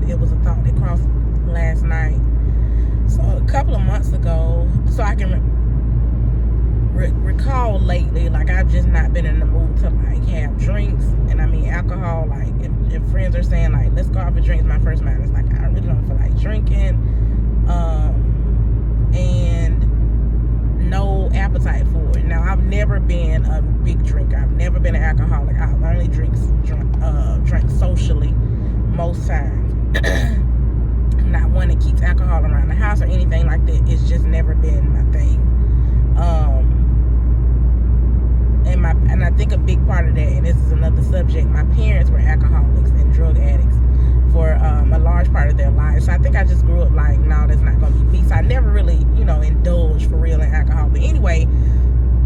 it was a thought that crossed last night. So a couple of months ago, so I can recall lately, like I've just not been in the mood to like have drinks, and I mean alcohol. Like if friends are saying like let's go out for drinks, my first mind is like I really don't feel like drinking, and no appetite for it. Now I've never been a big drinker. I've never been an alcoholic. I've only drank socially most times. I'm not one that keeps alcohol around the house or anything like that. It's just never been my thing. And I think a big part of that, and this is another subject, my parents were alcoholics and drug addicts for a large part of their lives. So I think I just grew up like, no, that's not going to be me. So I never really, indulged for real in alcohol. But anyway,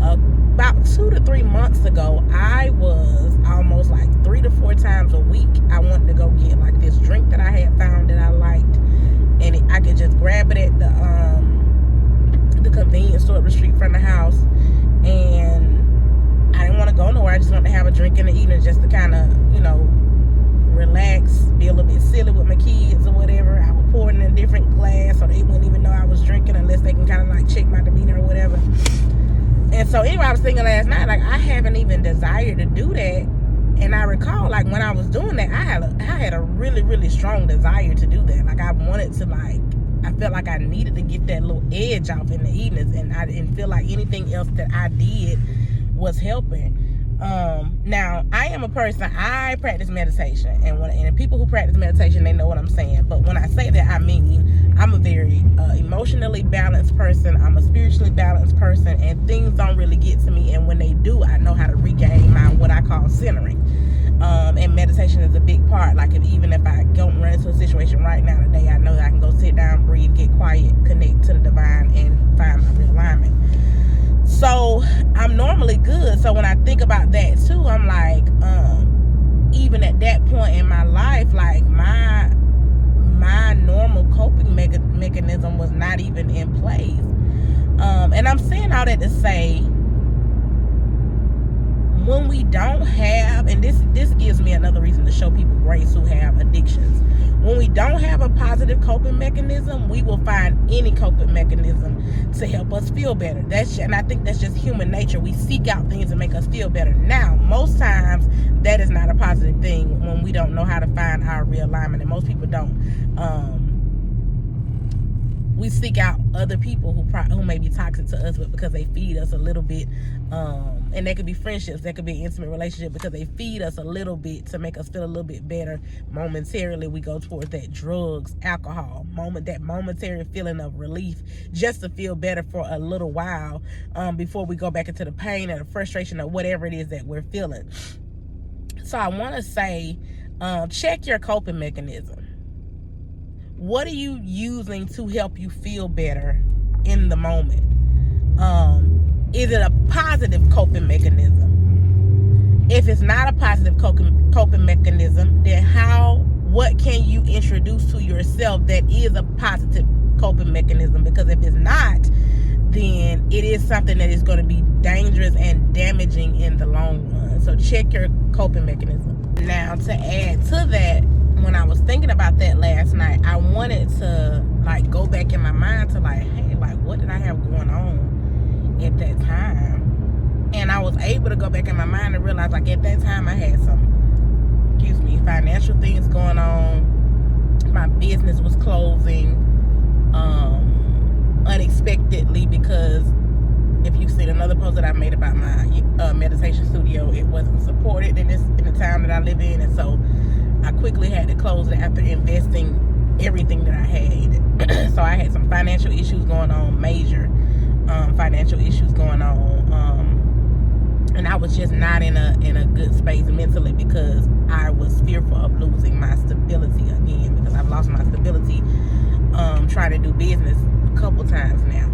about 2 to 3 months ago, I was almost like 3 to 4 times a week. I wanted to go get like this drink that I had found that I liked, and I could just grab it at the convenience store up the street from the house, and I didn't want to go nowhere. I just wanted to have a drink in the evening just to kind of, relax, be a little bit silly with my kids or whatever. I would pour it in a different glass so they wouldn't even know I was drinking unless they can kind of like check my demeanor or whatever. And so anyway, I was thinking last night, like I haven't even desired to do that. And I recall like when I was doing that, I had a really, really strong desire to do that. Like I wanted to I felt like I needed to get that little edge off in the evenings, and I didn't feel like anything else that I did was helping. Now I am a person, I practice meditation, and people who practice meditation, they know what I'm saying. But when I say that, I mean I'm a very emotionally balanced person. I'm a spiritually balanced person, and things don't really get to me, and when they do, I know how to regain my what I call centering. And meditation is a big part. Like even if I don't run into a situation right now today, I know that I can go sit down, breathe, get quiet, connect to the divine, and find my realignment. So I'm normally good. So when I think about that too, I'm like, even at that point in my life, like my normal coping mechanism was not even in place. And I'm saying all that to say, when we don't have, and this gives me another reason to show people grace who have addictions. When we don't have a positive coping mechanism, we will find any coping mechanism to help us feel better. And I think that's just human nature. We seek out things to make us feel better. Now, most times that is not a positive thing when we don't know how to find our realignment, and most people don't. We seek out other people who may be toxic to us, but because they feed us a little bit, and that could be friendships, that could be an intimate relationship, because they feed us a little bit to make us feel a little bit better. Momentarily, we go towards that drugs, alcohol, that momentary feeling of relief, just to feel better for a little while, before we go back into the pain or the frustration or whatever it is that we're feeling. So I want to say, check your coping mechanism. What are you using to help you feel better in the moment? Is it a positive coping mechanism? If it's not a positive coping mechanism, then what can you introduce to yourself that is a positive coping mechanism? Because if it's not, then it is something that is going to be dangerous and damaging in the long run. So check your coping mechanism. Now, to add to that, when I was thinking about that last night, I wanted to go back in my mind to hey, what did I have going on at that time? And I was able to go back in my mind and realize at that time I had some, financial things going on. My business was closing unexpectedly, because if you've seen another post that I made about my meditation studio, it wasn't supported in the time that I live in, and so I quickly had to close it after investing everything that I had. So I had some financial issues going on, major financial issues going on, and I was just not in a good space mentally, because I was fearful of losing my stability again, because I've lost my stability trying to do business a couple times now.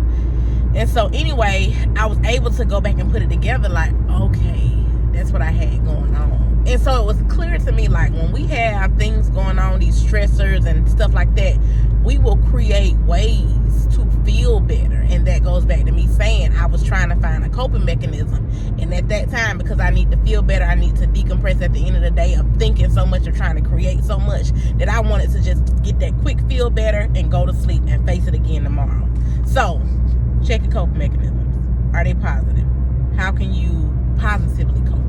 And so anyway, I was able to go back and put it together, okay, that's what I had going on. And so it was clear to me, when we have things going on, these stressors and stuff like that, we will create ways to feel better. And that that goes back to me saying I was trying to find a coping mechanism. And at that time, because I need to feel better, I need to decompress at the end of the day of thinking so much, of trying to create so much, that I wanted to just get that quick feel better and go to sleep and face it again tomorrow. So check your coping mechanisms. Are they positive? How can you positively cope?